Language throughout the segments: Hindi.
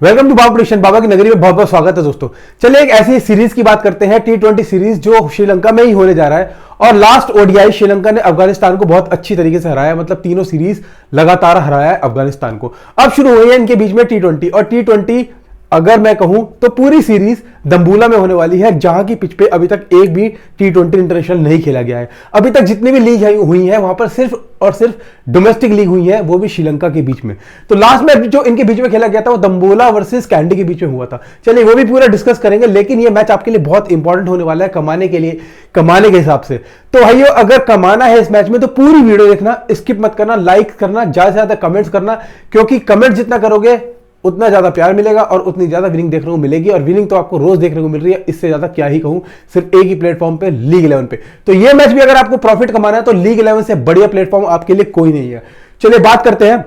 Welcome to Baba production. Baba की नगरी में बहुत बहुत स्वागत है दोस्तों। चलिए एक ऐसी सीरीज की बात करते हैं, T20 सीरीज जो श्रीलंका में ही होने जा रहा है। और लास्ट ओडीआई श्रीलंका ने अफगानिस्तान को बहुत अच्छी तरीके से हराया, मतलब तीनों सीरीज लगातार हराया है अफगानिस्तान को। अब शुरू हुई है इनके बीच में T20, और T20 अगर मैं कहूं तो पूरी सीरीज दम्बूला में होने वाली है, जहां की पिच पे अभी तक एक भी T20 इंटरनेशनल नहीं खेला गया है। अभी तक जितनी भी लीग हुई है वहां पर सिर्फ और सिर्फ डोमेस्टिक लीग हुई है, वो भी श्रीलंका के बीच में। तो लास्ट मैच जो इनके बीच में खेला गया था वो दम्बूला वर्सेस कैंडी के बीच में हुआ था। चलिए वो भी पूरा डिस्कस करेंगे, लेकिन ये मैच आपके लिए बहुत इंपॉर्टेंट होने वाला है कमाने के लिए, कमाने के हिसाब से। तो भाइयों अगर कमाना है इस मैच में तो पूरी वीडियो देखना, स्किप मत करना, लाइक करना, ज्यादा से ज्यादा कमेंट्स करना, क्योंकि कमेंट जितना करोगे उतना ज्यादा प्यार मिलेगा और उतनी ज्यादा विनिंग देखने को मिलेगी। और विनिंग तो आपको रोज देखने को मिल रही है, इससे ज्यादा क्या ही कहूं, सिर्फ एक ही प्लेटफॉर्म पे, लीग 11 पे। तो ये मैच भी अगर आपको प्रॉफिट कमाना है तो लीग 11 से बढ़िया प्लेटफॉर्म आपके लिए कोई नहीं है। चलिए बात करते हैं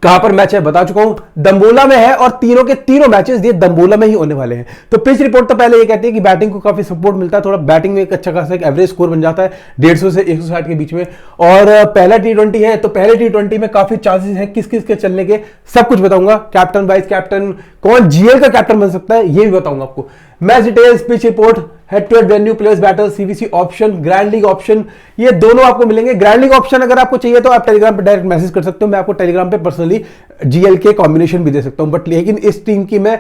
कहां पर मैच है, बता चुका हूं, दम्बूला में है और तीनों के तीनों मैचेस ये दम्बूला में ही होने वाले हैं। तो पिच रिपोर्ट तो पहले ये कहती है कि बैटिंग को काफी सपोर्ट मिलता है, थोड़ा बैटिंग में एक अच्छा खासा एक एवरेज स्कोर बन जाता है 150 से 160 के बीच में। और पहला T20 है तो पहले T20 में काफी चांसेस हैं किस किस के चलने के, सब कुछ बताऊंगा। कैप्टन, वाइस कैप्टन, कौन जीएल का कैप्टन बन सकता है ये भी बताऊंगा आपको। Match details, pitch report, head to head venue, players battle, CVC option, grand league option, ये दोनों आपको मिलेंगे। ग्रैंड लीग ऑप्शन अगर आपको चाहिए तो आप टेलीग्राम पे डायरेक्ट मैसेज कर सकते हो, मैं आपको टेलीग्राम पे पर्सनली जीएल के कॉम्बिनेशन भी दे सकता हूं, बट लेकिन इस टीम की मैं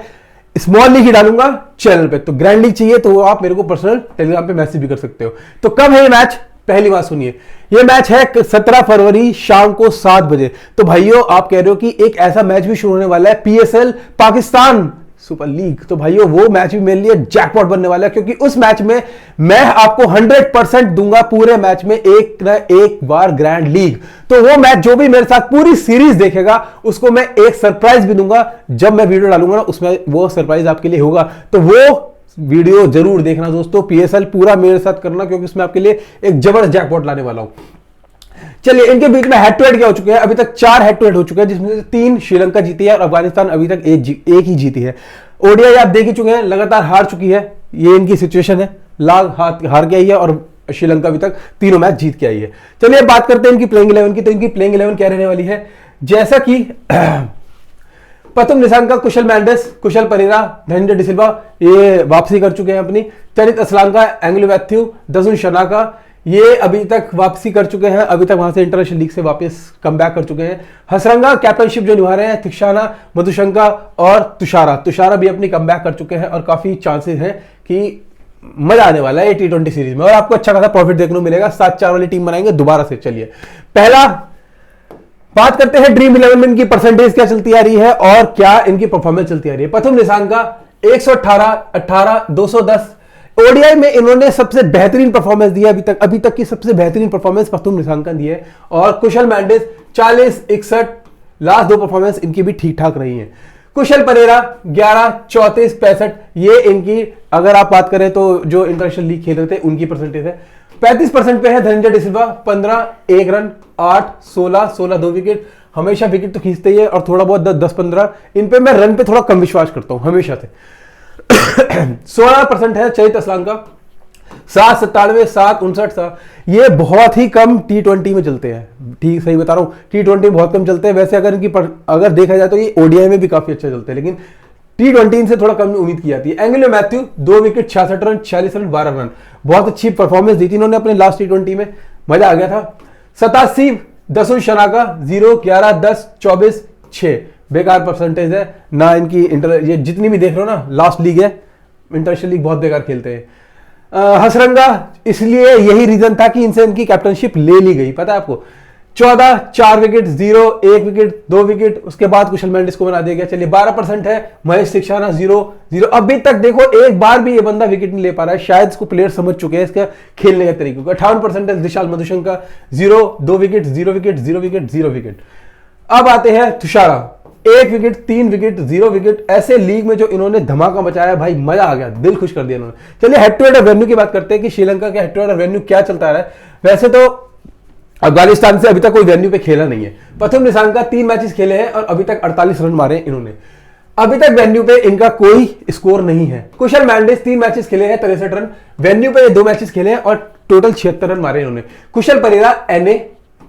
स्मॉल लीग ही डालूंगा चैनल पे। तो ग्रैंड लीग चाहिए तो आप मेरे को पर्सनल टेलीग्राम पे मैसेज भी कर सकते हो। तो कब है ये मैच, पहली बात सुनिए, ये मैच है 17 फरवरी शाम को 7 बजे। तो भाइयों आप कह रहे हो कि एक ऐसा मैच भी शुरू होने वाला है, PSL पाकिस्तान सुपर लीग, तो भाइयों वो मैच भी मेरे लिए जैकपॉट बनने वाला है, क्योंकि उस मैच में मैं आपको 100% दूंगा पूरे मैच में एक न एक बार ग्रैंड लीग। तो वो मैच जो भी मेरे साथ पूरी सीरीज देखेगा उसको मैं एक सरप्राइज भी दूंगा, जब मैं वीडियो डालूंगा ना उसमें वो सरप्राइज आपके लिए होगा। तो वो वीडियो जरूर देखना दोस्तों, PSL पूरा मेरे साथ करना, क्योंकि उसमें आपके लिए एक जबरदस्त जैकपॉट लाने वाला हूं। चलिए इनके बीच में हेड टू हेड क्या हो चुके हैं, अभी तक 4 हेड टू हेड हो चुके हैं, जिसमें से 3 श्रीलंका जीती है और अफगानिस्तान अभी तक एक ही जीती है। ओडीआई आप देख ही चुके हैं, लगातार हार चुकी है, ये इनकी सिचुएशन है, हार के आई है और श्रीलंका अभी तक तीनों मैच जीत के आई है। चलिए बात करते हैं इनकी प्लेइंग 11 की। तो इनकी प्लेइंग 11 क्या रहने वाली है, जैसा कि प्रथम निशांका कुशल मेंडिस, कुशल परेरा, धनंजय डिसिल्वा ये वापसी कर चुके हैं अपनी। चरित असलांका, एंग्लो मैथ्यू, दसुन शनाका ये अभी तक वापसी कर चुके हैं, अभी तक वहां से इंटरनेशनल लीग से वापस कम बैक कर चुके हैं। हसरंगा कैप्टनशिप जो निभा रहे हैं, थिक्शाना, मधुशंका और तुषारा भी अपनी कम बैक कर चुके हैं और काफी चांसेस हैं कि मजा आने वाला है T20 सीरीज में और आपको अच्छा खासा प्रॉफिट देखने को मिलेगा। 7-4 वाली टीम बनाएंगे दोबारा से। चलिए पहला बात करते हैं ड्रीम 11 में इनकी परसेंटेज क्या चलती आ रही है और क्या इनकी परफॉर्मेंस चलती आ रही है। प्रथम निशांका 118, 18, 210। ओडीआई में इन्होंने सबसे बेहतरीन परफॉर्मेंस दी है अभी तक की सबसे बेहतरीन परफॉर्मेंस प्रथम निशांका दी है। और कुशल मेंडिस 40, 61, लास्ट 2 परफॉर्मेंस इनकी भी ठीक ठाक रही है। कुशल परेरा 11, 34, 65 ये इनकी, अगर आप बात करें तो जो इंटरनेशनल लीग खेल रहे थे उनकी परसेंटेज है। 35% पे है धनंजय डिसिल्वा, 15, 1 रन, 8, 16, 2 विकेट, हमेशा विकेट तो खींचते ही है और थोड़ा बहुत 10-15 इन पे मैं रन पे थोड़ा कम विश्वास करता हूं हमेशा से। 16% है चरित असलांका, 7, 97, 7, 59, ये बहुत ही कम T20 में चलते हैं। ठीक सही बता रहा हूं, T20 में बहुत कम चलते हैं। वैसे अगर इनकी अगर देखा जाए तो ये ओडीआई में भी काफी अच्छा चलते हैं, लेकिन T20 इनसे थोड़ा कम उम्मीद की जाती है। Anglo Matthew 2 wicket, 66 run, 46 run, 12 run, बहुत अच्छी परफॉर्मेंस दी थी इन्होंने अपने लास्ट T20 में, मजा आ गया था। 87 दसुन शनाका 0, 11, 10, 24, 6 बेकार परसेंटेज है ना इनकी। ये जितनी भी देख रहे हो ना लास्ट लीग है, इंटरनेशनल लीग बहुत बेकार खेलते हैं। हसरंगा इसलिए यही रीजन था कि इनसे इनकी कैप्टनशिप ले ली गई, पता है आपको। 14, 4 विकेट, 0, 1 विकेट, 2 विकेट, उसके बाद कुशल मेंडिस को बना दिया गया। चलिए 12% है महेश थिक्शाना 0, 0। अभी तक देखो एक बार भी ये बंदा विकेट नहीं ले पा रहा है, शायद इसको प्लेयर समझ चुके हैं इसका खेलने के तरीके को। 58% है Dilshan Madushanka 0, 2 wicket, 0 wicket, 0 wicket, 0 wicket. अब आते हैं तुषारा 1 विकेट, 3 विकेट, 0 विकेट। ऐसे लीग में जो इन्होंने धमाका मचाया भाई, मजा आ गया, दिल खुश कर दिया इन्होंने। चलिए हेड टू हेड रेवेन्यू की बात करते हैं कि श्रीलंका के हेड टू हेड रेवेन्यू क्या चलता रहा है। वैसे तो अफगानिस्तान से अभी तक कोई वेन्यू पे खेला नहीं है। प्रथम निशांका 3 मैचेस खेले हैं और अभी तक 48 रन मारे इन्होंने। अभी तक वेन्यू पे इनका कोई स्कोर नहीं है। कुशल मेंडिस 3 मैचेस खेले हैं, 63 रन, वेन्यू पे 2 मैचेस खेले हैं और टोटल 76 रन मारे इन्होंने। कुशल परेरा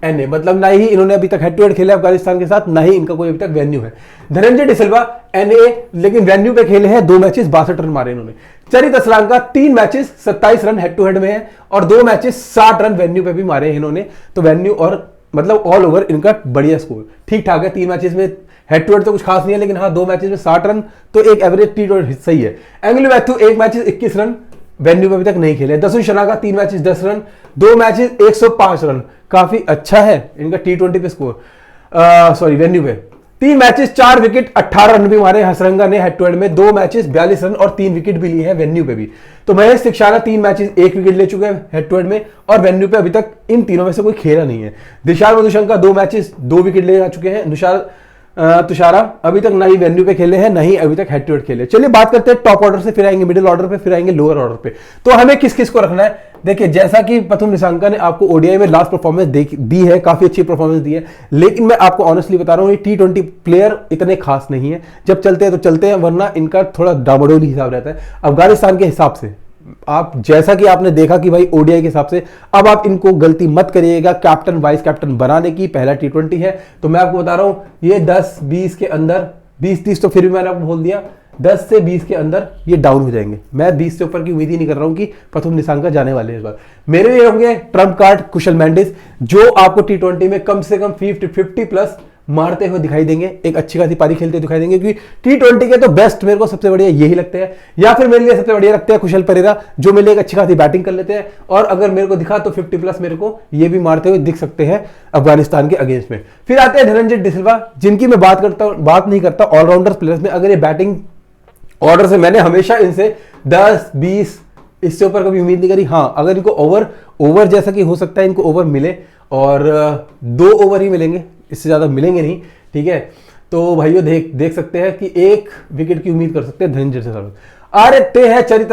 एनए, मतलब ना ही इन्होंने अभी तक हेड टू हेड खेला अफगानिस्तान के साथ, ना ही इनका कोई अभी तक वेन्यू है। धनंजय डिसिल्वा एनए, लेकिन वेन्यू पे खेले हैं, 2 मैचेस 62 रन मारे इन्होंने। Charith Asalanka 3 matches 27 run head to head में है और 2 मैचेस 60 रन वेन्यू पे भी मारे हैं इन्होंने। तो वेन्यू और मतलब ऑल ओवर इनका बढ़िया स्कोर ठीक ठाक है। 3 मैचेस में हेड टू हेड तो कुछ खास नहीं है, लेकिन हाँ 2 मैचेस में 60 रन तो एक एवरेज T20 सही है। Anglo Matthew 1 matches 21 run, venue में अभी तक नहीं खेले। Dasun Shanaka 3 matches 10 run, 2 matches 105 run, काफी अच्छा है इनका T20 पे स्कोर, सॉरी वेन्यू पे। 3 मैचेस 4 विकेट 18 रन भी मारे हसरंगा ने हेड टू हेड में, 2 मैचेस 42 रन और 3 विकेट भी लिए हैं वेन्यू पे भी। तो महेश थिक्शाना 3 मैचेस 1 विकेट ले चुके हैं हेड टू हेड में और वेन्यू पे अभी तक इन तीनों में से कोई खेला नहीं है। दिशाल मधुशंका 2 मैचेस 2 विकेट ले जा चुके हैं। तुषारा अभी तक ना ही वेन्यू पे खेले हैं, ना ही अभी तक हेड टू हेड खेले। चलिए बात करते हैं टॉप ऑर्डर से, फिर आएंगे मिडिल ऑर्डर पे, फिर आएंगे लोअर ऑर्डर पे। तो हमें किस किस को रखना है? देखिए जैसा कि प्रथम निशांका ने आपको ओडीआई में लास्ट परफॉर्मेंस दी है, काफी अच्छी परफॉर्मेंस दी है, लेकिन मैं आपको ऑनेस्टली बता रहा हूं ये T20 प्लेयर इतने खास नहीं है। जब चलते हैं तो चलते हैं, वरना इनका थोड़ा डामाडोली हिसाब रहता है अफगानिस्तान के हिसाब से। आप जैसा कि आपने देखा कि भाई ओडीआई के हिसाब से, अब आप इनको गलती मत करिएगा कैप्टन वाइस कैप्टन बनाने की। पहला T20 है तो मैं आपको बता रहा हूं ये 10-20 के अंदर, 20-30 तो फिर भी मैंने आपको बोल दिया, 10 से 20 के अंदर ये डाउन हो जाएंगे। मैं 20 से ऊपर की उम्मीद ही नहीं कर रहा हूं कि प्रथम निशांका जाने वाले हैं इस बार। मेरे लिए होंगे ट्रम्प कार्ड कुशल मेंडिस, जो आपको T20 में कम से कम 50 प्लस मारते हुए दिखाई देंगे, एक अच्छी खासी पारी खेलते दिखाई देंगे, क्योंकि T20 के तो बेस्ट मेरे को सबसे बढ़िया यही लगते हैं। या फिर मेरे लिए सबसे बढ़िया लगते हैं कुशल परेरा, जो मेरे लिए एक अच्छी खासी बैटिंग कर लेते हैं और अगर मेरे को दिखा तो 50 प्लस मेरे को ये भी मारते हुए दिख सकते हैं अफगानिस्तान के अगेंस्ट में। फिर आते हैं धनंजय डिसिल्वा, जिनकी मैं बात नहीं करता ऑलराउंडर प्लेयर्स में। अगर ये बैटिंग ऑर्डर से, मैंने हमेशा इनसे 10-20 इससे ऊपर कभी उम्मीद नहीं करी। हाँ अगर इनको ओवर जैसा कि हो सकता है इनको ओवर मिले, और 2 ओवर ही मिलेंगे, इससे ज्यादा मिलेंगे नहीं, ठीक है। तो भाइयों देख सकते हैं कि 1 विकेट की उम्मीद कर सकते हैं धनंजय से। आते हैं चरित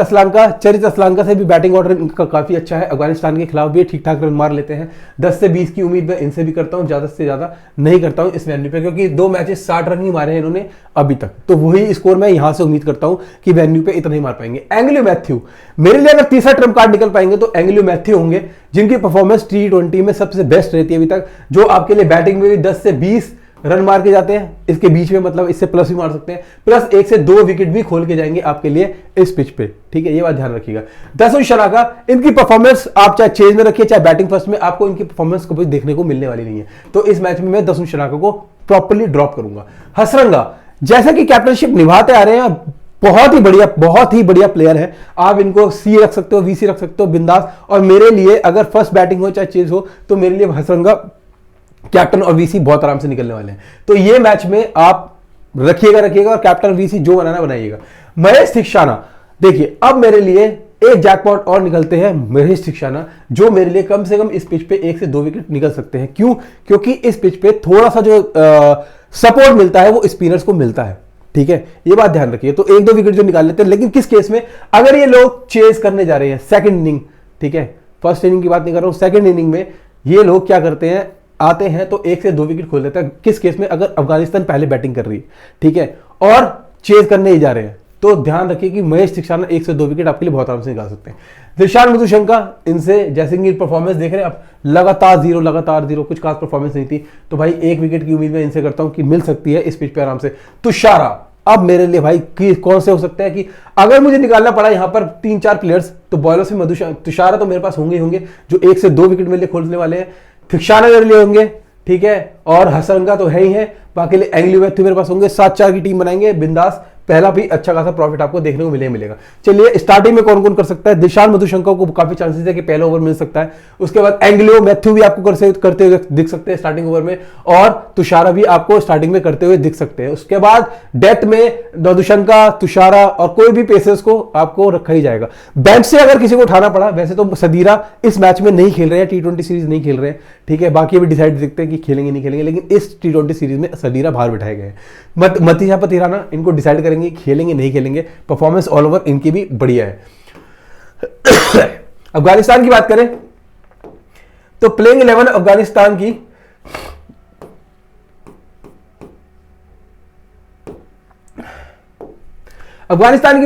असलांका से भी बैटिंग ऑर्डर इनका काफी अच्छा है, अफगानिस्तान के खिलाफ भी ठीक ठाक रन मार लेते हैं। 10 से 20 की उम्मीद मैं इनसे भी करता हूं, ज्यादा से ज्यादा नहीं करता हूं इस वेन्यू पे, क्योंकि 2 मैचेस 60 रन ही मारे हैं इन्होंने अभी तक, तो वही स्कोर मैं यहां से उम्मीद करता हूं कि वेन्यू पे इतना ही मार पाएंगे। एंग्लो मैथ्यू, मेरे लिए अगर तीसरा ट्रम्प कार्ड निकल पाएंगे तो एंग्लो मैथ्यू होंगे, जिनकी परफॉर्मेंस T20 में सबसे बेस्ट रहती है अभी तक, जो आपके लिए बैटिंग में भी 10 से 20 रन मार के जाते हैं, इसके बीच में मतलब इससे प्लस भी मार सकते हैं, प्लस 1 से 2 विकेट भी खोल के जाएंगे आपके लिए इस पिच पे, ठीक है, ये बात ध्यान रखिएगा। दसुन शनाका, इनकी परफॉर्मेंस आप चाहे चेज में रखिए चाहे बैटिंग फर्स्ट में, आपको इनकी परफॉर्मेंस कभी देखने को मिलने वाली नहीं है, तो इस मैच में मैं दसुन शनाका को प्रॉपर्ली ड्रॉप करूंगा। हसरंगा, जैसा कि कैप्टनशिप निभाते आ रहे हैं, बहुत ही बढ़िया प्लेयर है, आप इनको सी रख सकते हो, VC रख सकते हो बिंदास, और मेरे लिए अगर फर्स्ट बैटिंग हो चाहे चेज हो तो मेरे लिए हसरंगा कैप्टन और VC बहुत आराम से निकलने वाले हैं। तो ये मैच में आप रखिएगा और कैप्टन VC जो बनाना बनाइएगा। महेश थिक्शाना, देखिए अब मेरे लिए एक जैकपॉट और निकलते हैं महेश थिक्शाना, जो मेरे लिए कम से कम इस पिच पे 1 से 2 विकेट निकल सकते हैं। क्यों? क्योंकि इस पिच पे थोड़ा सा जो सपोर्ट मिलता है वो स्पिनर्स को मिलता है, ठीक है, ये बात ध्यान रखिए। तो 1-2 विकेट जो निकाल लेते हैं, लेकिन किस केस में? अगर ये लोग चेज करने जा रहे हैं सेकंड इनिंग, ठीक है, फर्स्ट इनिंग की बात नहीं कर रहा हूं, सेकंड इनिंग में ये लोग क्या करते हैं, आते हैं तो 1 से 2 विकेट खोल देते हैं। किस केस में? अगर अफगानिस्तान पहले बैटिंग कर रही है, ठीक है, और चेज करने ही जा रहे हैं, तो ध्यान रखिए कि महेश थिक्शाना 1 से 2 विकेट आपके लिए बहुत आराम से निकाल सकते हैं। दिशान मधुशंका, इनसे जैसे कि परफॉर्मेंस देख रहे हैं आप, लगातार जीरो, कुछ खास परफॉर्मेंस नहीं थी, तो भाई 1 विकेट की उम्मीद मैं इनसे करता हूं कि मिल सकती है इस पिच पे आराम से। तुषारा, अब मेरे लिए भाई कौन से हो सकता है कि अगर मुझे निकालना पड़ा यहां पर 3-4 प्लेयर्स, तो बॉलर्स में तुषारा तो मेरे पास होंगे जो 1 से 2 विकेट मेरे लिए खोलने वाले हैं। थिक्शाना मेरे लिए होंगे, ठीक है, और हसरंगा तो है ही है, बाकी एंग्लो मैथ्यू मेरे पास होंगे। 7-4 की टीम बनाएंगे बिंदास, पहला भी अच्छा खासा प्रॉफिट आपको देखने को मिलेगा। चलिए स्टार्टिंग में कौन कौन कर सकता है? दिशान मधुशंका को काफी चांसेस है कि पहला ओवर मिल सकता है, उसके बाद एंग्लो मैथ्यू भी आपको करते हुए दिख सकते हैं स्टार्टिंग ओवर में, और तुषारा भी आपको स्टार्टिंग में करते हुए दिख सकते हैं। उसके बाद डेथ में मधुशंका, तुषारा और कोई भी पेसर्स को आपको रखा ही जाएगा। बेंच से अगर किसी को उठाना पड़ा, वैसे तो सदीरा इस मैच में नहीं खेल रहे हैं, T20 सीरीज नहीं खेल रहे हैं, ठीक है, बाकी अभी डिसाइड देखते हैं कि खेलेंगे नहीं खेलेंगे, लेकिन इस T20 सीरीज में सदीरा बाहर बिठाए गए हैं। मतीजा पतिराना, इनको डिसाइड करेंगे खेलेंगे नहीं खेलेंगे, परफॉर्मेंस ऑल ओवर इनकी भी बढ़िया है। अफगानिस्तान की बात करें तो प्लेइंग 11 अफगानिस्तान की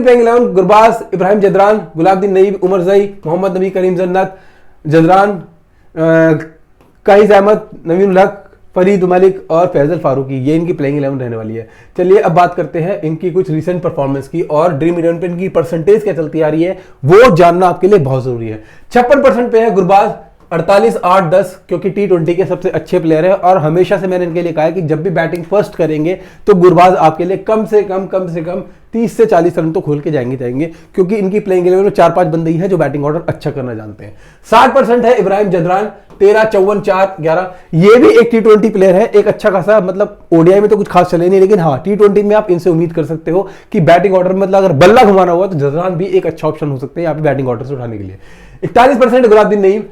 प्लेइंग 11 गुरबाज, इब्राहिम जदरान, गुलाबदीन नईब, उमर जई, मोहम्मद नबी, करीम जन्नत, जदरान, काइस अहमद, नवीन उल हक, फरीद मलिक और फैजल फारूकी, ये इनकी प्लेइंग 11 रहने वाली है। चलिए अब बात करते हैं इनकी कुछ रिसेंट परफॉर्मेंस की और ड्रीम 11 पे इनकी परसेंटेज क्या चलती आ रही है वो जानना आपके लिए बहुत जरूरी है। 56% पे है गुरबाज, 48-8-10, क्योंकि T20 के सबसे अच्छे प्लेयर है और हमेशा से मैंने इनके लिए कहा है कि जब भी बैटिंग फर्स्ट करेंगे तो गुरबाज आपके लिए कम से कम 30 से 40 रन तो खोल के जाएंगे, क्योंकि इनकी प्लेइंग 11 में 4-5 बंदे ही हैं जो बैटिंग ऑर्डर अच्छा करना जानते हैं। 60% है इब्राहिम जदरान, 13-54-4-11, ये भी एक T20 प्लेयर है, एक अच्छा खासा, मतलब ओडीआई में तो कुछ खास चले नहीं, लेकिन हाँ T20 में आप इनसे उम्मीद कर सकते हो कि बैटिंग ऑर्डर में मतलब अगर बल्ला घुमाना हुआ तो जदरान भी एक अच्छा ऑप्शन हो सकते हैं यहाँ पे बैटिंग ऑर्डर से उठाने के लिए। 41% गुलाबदीन नईम,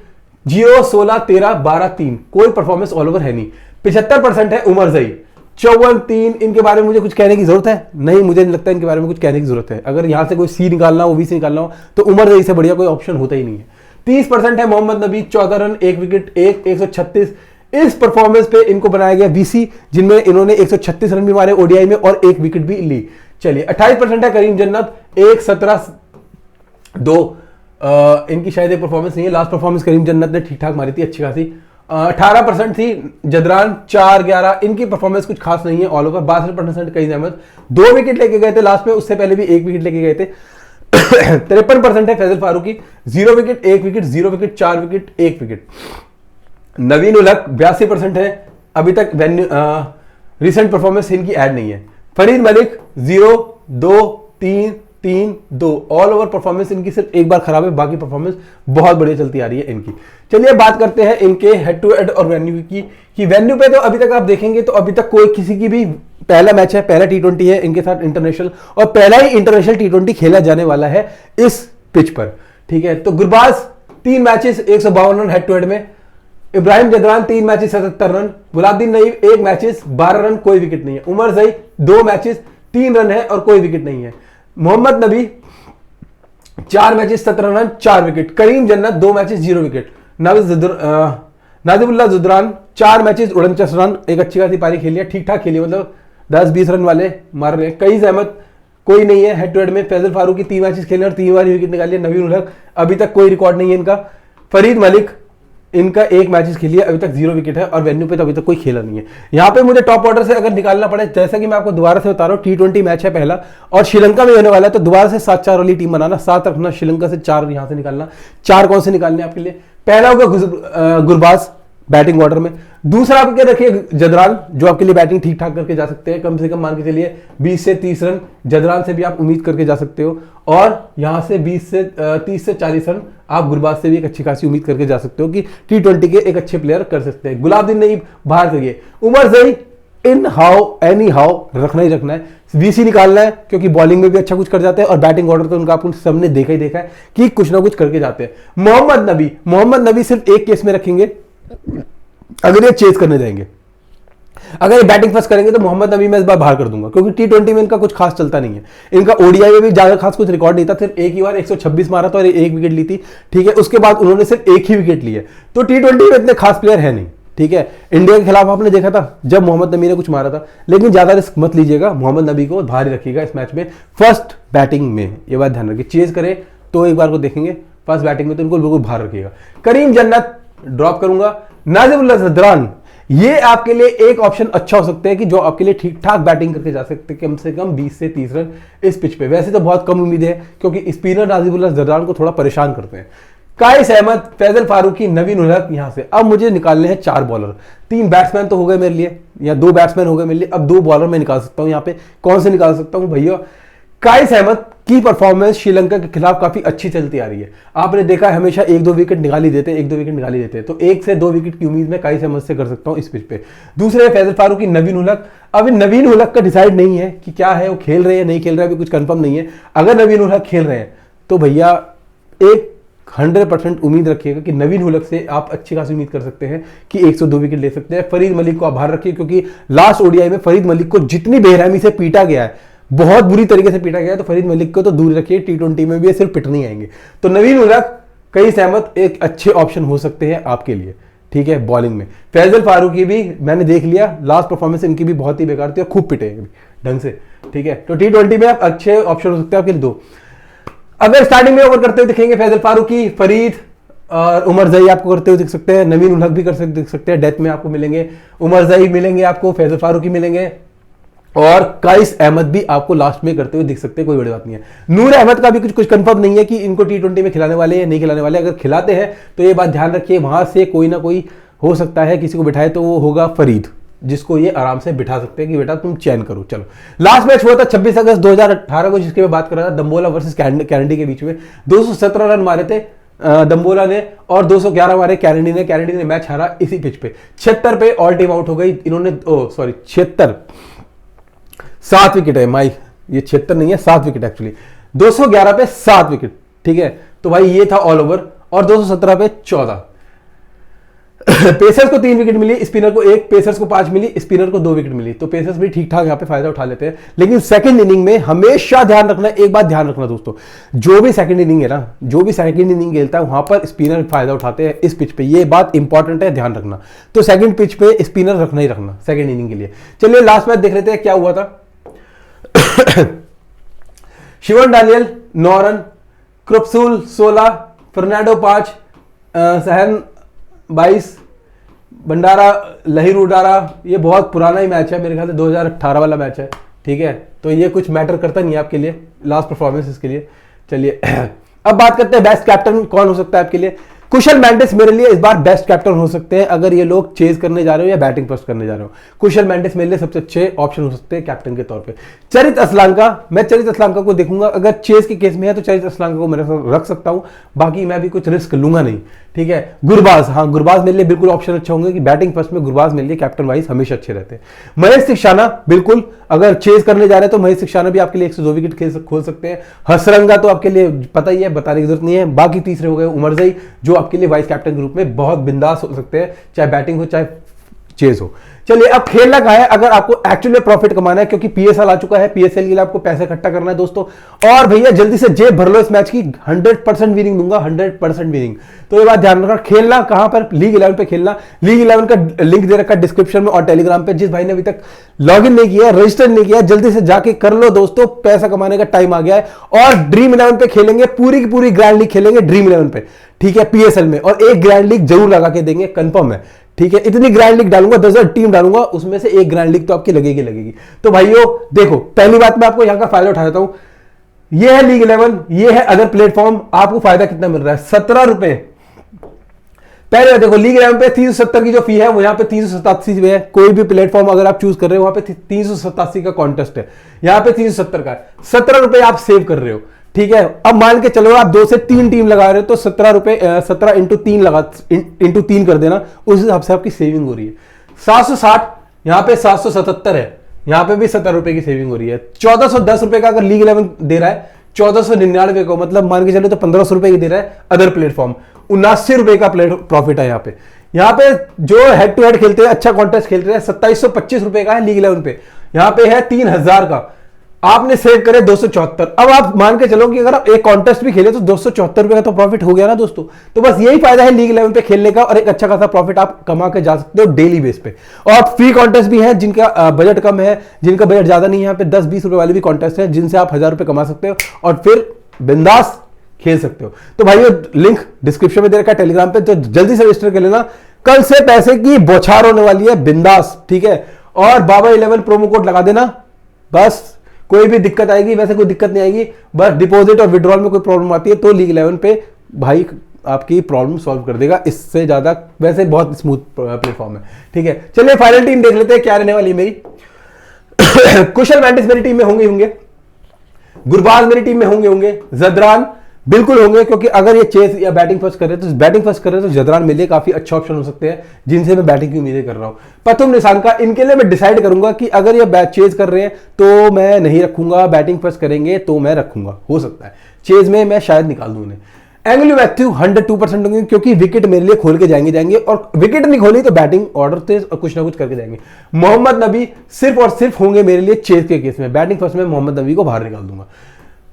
जियो 16-13-12-3, कोई परफॉर्मेंस ऑल ओवर है नहीं। 75% है उमर जई, 54-3, इनके बारे में मुझे कुछ कहने की जरूरत है नहीं, मुझे नहीं लगता इनके बारे में कुछ कहने की जरूरत है। अगर यहां से कोई सी निकालना हो, वी से निकालना हो तो उमर जई से बढ़िया कोई ऑप्शन होता ही नहीं है। 30% है मोहम्मद नबी, 14 रन, 1 विकेट, 136। इस परफॉर्मेंस पे इनको बनाया गया वीसी, जिनमें इन्होंने 136 रन भी मारे ओडीआई में और 1 विकेट भी ली। चलिए 28% है करीम जन्नत, 1-17-2, इनकी शायद एक परफॉर्मेंस नहीं है, लास्ट परफॉर्मेंस करीम जन्नत ने ठीक ठाक मारी थी, अच्छी खासी। 18% थी जदरान, 4-11, इनकी परफॉर्मेंस कुछ खास नहीं है ऑल ओवर। 62% कईस अहमद, 2 विकेट लेके गए थे लास्ट में, उससे पहले भी 1 विकेट लेके गए थे। 53% है Faisal Farooqi, 0 wicket, 1 wicket, 0 wicket, 4 wicket, 1 wicket. Naveen ul Haq 82% है, अभी तक रिसेंट परफॉर्मेंस इनकी ऐड नहीं है। Farid Malik 0, 2, 3, 3, 2, all over performance इनकी सिर्फ एक बार खराब है, बाकी परफॉर्मेंस बहुत बढ़िया चलती आ रही है इनकी। चलिए बात करते हैं इनके हेड टू हेड और वेन्यू की, कि वेन्यू पे तो अभी तक आप देखेंगे तो अभी तक कोई किसी की भी, पहला मैच है, पहला T20 है इनके साथ इंटरनेशनल, और पहला ही इंटरनेशनल T20 खेला जाने वाला है इस पिच पर, ठीक है। तो Gurbaz 3 matches 152 run head to head में, Ibrahim Zadran 3 matches 77 run, Gulbadin Naeem 1 matches 12 run, कोई विकेट नहीं है। उमर जई 2 मैचेस 3 रन है और कोई विकेट नहीं है। मोहम्मद नबी 4 मैचेस 17 रन, 4 विकेट। करीम जन्नत 2 मैचेस 0 विकेट। नाजिबुल्लाह जुदरान 4 मैचेस 49 रन, एक अच्छी खासी पारी खेली है, ठीक ठाक खेली, मतलब 10-20 रन वाले मार रहे हैं। कईस अहमद कोई नहीं है हेड टू हेड में। फैजल फारूकी 3 मैचेस खेले और 3 बार विकेट निकाली है। नवीन उल हक अभी तक कोई रिकॉर्ड नहीं है इनका। फरीद मलिक इनका 1 मैचेस खेली है, अभी तक 0 विकेट है और वेन्यू पे तो अभी तक कोई खेला नहीं है। यहाँ पे मुझे टॉप ऑर्डर से अगर निकालना पड़े, जैसा कि मैं आपको दोबारा से बता रहा हूँ, T20 मैच है पहला और श्रीलंका में होने वाला है, तो दोबारा से 7-4 वाली टीम बनाना, 7 रखना, श्रीलंका से 4 यहाँ से निकालना। 4 कौन से निकालने आपके लिए? पहला होगा गुरबाज बैटिंग ऑर्डर में, दूसरा आपके रखिए जदरान, जो आपके लिए बैटिंग ठीक ठाक करके जा सकते हैं, कम से कम मान के चलिए 20 से 30 रन जदरान से भी आप उम्मीद करके जा सकते हो, और यहां से 30 से 40 रन आप गुरबाज से भी एक अच्छी खासी उम्मीद करके जा सकते हो कि T20 के एक अच्छे प्लेयर कर सकते हैं। गुलाबदीन नहीं बाहर करिए। उमर जई इन हाउ एनी हाउ रखना ही रखना है, वीसी निकालना है, क्योंकि बॉलिंग में भी अच्छा कुछ कर जाते हैं और बैटिंग ऑर्डर तो उनका आपको सबने देखा ही देखा है कि कुछ ना कुछ करके जाते हैं। मोहम्मद नबी सिर्फ एक केस में रखेंगे, अगर ये चेज करने जाएंगे, अगर ये बैटिंग फर्स्ट करेंगे तो मोहम्मद नबी मैं इस बार बाहर कर दूंगा, क्योंकि T20 में इनका कुछ खास चलता नहीं है। इनका ओडीआई में भी ज्यादा खास कुछ रिकॉर्ड नहीं था, सिर्फ एक ही बार 126 मारा था और 1 विकेट ली थी, ठीक है। उसके बाद उन्होंने सिर्फ 1 ही विकेट ली है, तो T20 में इतने खास प्लेयर है नहीं, ठीक है। इंडिया के खिलाफ आपने देखा था जब मोहम्मद नबी ने कुछ मारा था, लेकिन ज्यादा रिस्क मत लीजिएगा, मोहम्मद नबी को बाहर ही रखिएगा इस मैच में फर्स्ट बैटिंग में, ये बात ध्यान रखिए। चेज करे तो एक बार को देखेंगे, फर्स्ट बैटिंग में तो इनको बिल्कुल बाहर रखिएगा। करीम जन्नत ड्रॉप करूंगा। नाजिबुल्लाह जुदरान, ये आपके लिए एक ऑप्शन अच्छा हो सकता है कि जो आपके लिए ठीक ठाक बैटिंग करके जा सकते हैं, कम से कम 20 से 30 रन इस पिच पे। वैसे तो बहुत कम उम्मीद है, क्योंकि स्पिनर नाजिबुल्लाह जुदरान को थोड़ा परेशान करते हैं। काइस अहमद, फैजल फारूकी, नवीन उल हक, यहां से अब मुझे निकालने हैं 4 बॉलर। 3 बैट्समैन तो हो गए मेरे लिए, या 2 बैट्समैन हो गए मेरे लिए, अब 2 बॉलर मैं निकाल सकता हूं। यहाँ पे कौन से निकाल सकता हूं भैया? काइस अहमद की परफॉर्मेंस श्रीलंका के खिलाफ काफी अच्छी चलती आ रही है। आपने देखा है हमेशा 1-2 विकेट निकाली देते हैं, 1-2 विकेट निकाली देते हैं, तो 1 से 2 विकेट की उम्मीद मैं काइस अहमद से कर सकता हूं इस पिच पे। दूसरे फैजल फारूकी, नवीन उल हक। अभी नवीन उल हक का डिसाइड नहीं है कि क्या है, वो खेल रहे हैं नहीं खेल रहे हैं, अभी कुछ कंफर्म नहीं है। अगर नवीन उल हक खेल रहे हैं तो भैया एक 100% उम्मीद रखिएगा कि नवीन उल हक से आप अच्छी खासी उम्मीद कर सकते हैं कि 1 से 2 विकेट ले सकते हैं। फरीद मलिक को आप बाहर रखिए, क्योंकि लास्ट ओडीआई में फरीद मलिक को जितनी बेरहमी से पीटा गया है, बहुत बुरी तरीके से पीटा गया है, तो फरीद मलिक को तो दूर रखिए। T20 में भी सिर्फ पिटने ही आएंगे। तो नवीन उल हक, कईस अहमद एक अच्छे ऑप्शन हो सकते हैं आपके लिए, ठीक है। बॉलिंग में फैजल फारूकी भी मैंने देख लिया, लास्ट परफॉर्मेंस इनकी भी बहुत ही बेकार थी और खूब पिटे ढंग से, ठीक है। तो T20 में आप अच्छे ऑप्शन हो सकते हैं आपके लिए 2। अगर स्टार्टिंग में ओवर करते हुए दिखेंगे फैजल फारूकी, फरीद और उमर जई आपको करते हुए दिख सकते हैं, नवीन उल हक भी दिख सकते हैं, डेथ में आपको मिलेंगे, उमर जई मिलेंगे आपको, फैजल फारूकी मिलेंगे, और काइस अहमद भी आपको लास्ट में करते हुए दिख सकते हैं, कोई बड़ी बात नहीं है। नूर अहमद का भी कुछ कंफर्म नहीं है कि इनको T20 में खिलाने वाले या नहीं खिलाने वाले। अगर खिलाते हैं तो ये बात ध्यान रखिए, वहां से कोई ना कोई हो सकता है किसी को बिठाए, तो वो होगा फरीद, जिसको ये आराम से बिठा सकते हैं कि बेटा तुम चयन करो। चलो, लास्ट मैच हुआ था 26 अगस्त 2018 को, जिसके मैं बात कर रहा था, दम्बोला वर्सेस कैनेडी के बीच में। 217 रन मारे थे दम्बोला ने और 211 मारे कैनेडी ने। कैनेडी ने मैच हारा इसी पिच पे। 76 पे ऑल टीम आउट हो गई इन्होंने, 76 7 विकेट है माई, ये 76 नहीं है, 7 विकेट एक्चुअली। 211 पे 7 विकेट, ठीक है। तो भाई ये था ऑल ओवर, और 217 पे 14। पेसर्स को 3 विकेट मिली, स्पिनर को 1, पेसर्स को 5 मिली, स्पिनर को 2 विकेट मिली। तो पेसर्स भी ठीक ठाक यहां पे फायदा उठा लेते हैं। लेकिन सेकंड इनिंग में हमेशा ध्यान रखना, एक बात ध्यान रखना दोस्तों, जो भी सेकंड इनिंग है ना, जो भी सेकंड इनिंग खेलता है वहां पर स्पिनर फायदा उठाते हैं इस पिच पे, ये बात इंपॉर्टेंट है, ध्यान रखना। तो सेकंड पिच पे स्पिनर रखना ही रखना सेकंड इनिंग के लिए। चलिए लास्ट मैच देख लेते हैं क्या हुआ था। शिवन डैनियल 9 रन, क्रुप्सूल 16, फर्नांडो 5, सहन 22, भंडारा लहिर उडारा। ये बहुत पुराना ही मैच है, मेरे ख्याल से 2018 वाला मैच है, ठीक है। तो ये कुछ मैटर करता नहीं है आपके लिए, लास्ट परफॉर्मेंस के लिए। चलिए अब बात करते हैं बेस्ट कैप्टन कौन हो सकता है आपके लिए। कुशल मेंडिस मेरे लिए इस बार बेस्ट कैप्टन हो सकते हैं, अगर ये लोग चेज करने जा रहे हो या बैटिंग फर्स्ट करने जा रहे हो। कुशल मेंडिस मेरे लिए सबसे अच्छे ऑप्शन हो सकते हैं कैप्टन के तौर पे। चरित असलांका, मैं चरित असलांका को देखूंगा, अगर चेज के केस में है तो चरित असलांका को मेरे साथ रख सकता हूं, बाकी मैं भी कुछ रिस्क लूंगा नहीं, ठीक है। गुरबाज, हाँ गुरबाज मेरे लिए बिल्कुल ऑप्शन अच्छा होंगे कि बैटिंग फर्स्ट में गुरबाज मेरे लिए कैप्टन वाइज हमेशा अच्छे रहते हैं। महेश सिक्शाना बिल्कुल, अगर चेज करने जा रहे हैं तो महेश सिक्शाना भी आपके लिए 102 विकेट खोल सकते हैं। हसरंगा तो आपके लिए पता ही है, बताने की जरूरत नहीं है। बाकी तीसरे हो गए उमरजई, जो आपके लिए वाइस कैप्टन के रूप में बहुत बिंदास हो सकते हैं, चाहे बैटिंग हो चाहे चेज हो। चलिए अब खेलना कहा है, अगर आपको एक्चुअल में प्रॉफिट कमाना है, क्योंकि पीएसएल आ चुका है, पीएसएल के लिए आपको पैसे इकट्ठा करना है दोस्तों। और भैया जल्दी से जेब भर लो इस मैच की, 100% विनिंग दूंगा, 100% विनिंग। तो ये बात ध्यान रखना। खेलना कहां पर, लीग 11 पे खेलना। लीग 11 का लिंक दे रखा है डिस्क्रिप्शन में और टेलीग्राम पे। जिस भाई ने अभी तक लॉग इन नहीं किया, रजिस्टर नहीं किया, जल्दी से जाके कर लो दोस्तों, पैसा कमाने का टाइम आ गया है। और ड्रीम 11 पे खेलेंगे, पूरी की पूरी ग्रैंड लीग खेलेंगे ड्रीम 11 पे, ठीक है, पीएसएल में। और एक ग्रैंड लीग जरूर लगा के देंगे, कंफर्म है, ठीक है। इतनी ग्रैंड लीग डालूंगा, 10 टीम डालूंगा, उसमें से एक ग्रैंड लीग तो आपकी लगेगी। तो भाइयों देखो, पहली बात मैं आपको यहां का फायदा उठा देता हूं। ये है लीग 11, ये है अदर प्लेटफॉर्म। आपको फायदा कितना मिल रहा है? 17 रुपए। पहले देखो लीग 11 पे 370 की जो फी है वो यहां पे 387 है। कोई भी प्लेटफॉर्म अगर आप चूज कर रहे हो वहां पे 387 का कॉन्टेस्ट है, यहां पे 370 का है। 17 रुपए आप सेव कर रहे हो, ठीक है। अब मान के चलो आप 2 से 3 टीम लगा रहे हो तो 17 रुपए, 17 इंटू 3 कर देना, उस हिसाब से आपकी सेविंग हो रही है। 760, यहां पे 777 है, यहां पे भी 17 रुपए की सेविंग हो रही है। 1410 रुपए का अगर लीग 11 दे रहा है, 1499 को, मतलब मान के चलो तो 1500 रुपए की दे रहा है अदर प्लेटफॉर्म। 79 रुपए का प्रॉफिट है यहाँ पे जो हेड टू हेड खेलते हैं, अच्छा कॉन्टेस्ट खेलते हैं, 2725 रुपए का है लीग 11 पे। यहाँ पे है 3000 का, आपने सेव करे 274। अब आप मान के चलो कि अगर आप एक कॉन्टेस्ट भी खेले तो 274 रुपए का तो प्रॉफिट हो गया ना दोस्तों। तो बस यही फायदा है लीग 11 पे खेलने का, और एक अच्छा खासा प्रॉफिट आप कमा के जा सकते हो डेली बेस पे। और फ्री कॉन्टेस्ट भी है जिनका बजट कम है, जिनका बजट ज्यादा नहीं है, यहाँ पे 10-20 रुपए वाले भी कॉन्टेस्ट है जिनसे आप 1000 रुपए कमा सकते हो और फिर बिंदास खेल सकते हो। तो भाइयों लिंक डिस्क्रिप्शन में दे रखा है टेलीग्राम पे, तो जल्दी से रजिस्टर कर लेना। कल से पैसे की बौछार होने वाली है, बिंदास, ठीक है। और बाबा 11 प्रोमो कोड लगा देना, बस कोई भी दिक्कत आएगी, वैसे कोई दिक्कत नहीं आएगी, बस डिपॉजिट और विड्रॉल में कोई प्रॉब्लम आती है तो लीग 11 पे भाई आपकी प्रॉब्लम सॉल्व कर देगा। इससे ज्यादा वैसे बहुत स्मूथ प्लेटफॉर्म है, ठीक है। चलिए फाइनल टीम देख लेते हैं क्या रहने वाली है मेरी। कुशल मेंडिस मेरी टीम में होंगे, गुरबाज मेरी टीम में होंगे, जदरान बिल्कुल होंगे, क्योंकि अगर ये चेस या बैटिंग फर्स्ट कर रहे हैं तो जदरान मेरे लिए काफी अच्छा ऑप्शन हो सकते हैं, जिनसे मैं बैटिंग की उम्मीदें कर रहा हूं। प्रथम निशांका, इनके लिए मैं डिसाइड करूंगा कि अगर ये चेज कर रहे हैं तो मैं नहीं रखूंगा, बैटिंग फर्स्ट करेंगे तो मैं रखूंगा, हो सकता है चेज में मैं शायद निकाल दूं उन्हें। एंग्लो मैथ्यू 102% होंगे, क्योंकि विकेट मेरे लिए खोल के जाएंगे, और विकेट नहीं खोली तो बैटिंग ऑर्डर से कुछ ना कुछ करके जाएंगे। मोहम्मद नबी सिर्फ और सिर्फ होंगे मेरे लिए चेज के केस में, बैटिंग फर्स्ट में मोहम्मद नबी को बाहर निकाल दूंगा।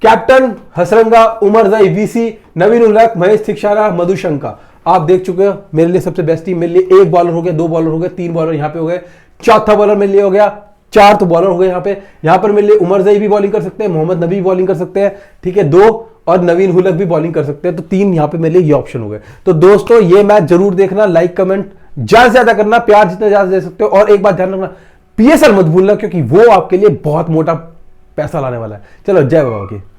कैप्टन हसरंगा, उमरजई, वीसी, नवीन उल हक, महेश सिक्शाना, मधुशंका, आप देख चुके हो मेरे लिए सबसे बेस्ट टीम। मेरे लिए 1 बॉलर हो गया, 2 बॉलर हो गए, 3 बॉलर यहाँ पे हो गए, चौथा बॉलर मेरे लिए हो गया, 4 तो बॉलर हो गए यहाँ पे। यहाँ पर मेरे लिए उमरजई भी बॉलिंग कर सकते हैं, मोहम्मद नबी भी बॉलिंग कर सकते हैं, ठीक है, 2 और नवीन हुलक भी बॉलिंग कर सकते हैं, तो 3 यहां पे मेरे लिए ये ऑप्शन हो गए। तो दोस्तों ये मैच जरूर देखना, लाइक कमेंट ज्यादा से ज्यादा करना, प्यार जितना ज्यादा दे सकते हो, और एक बात ध्यान रखना, पीएसएल मत भूलना क्योंकि वो आपके लिए बहुत मोटा पैसा लाने वाला है। चलो जय बाबा की।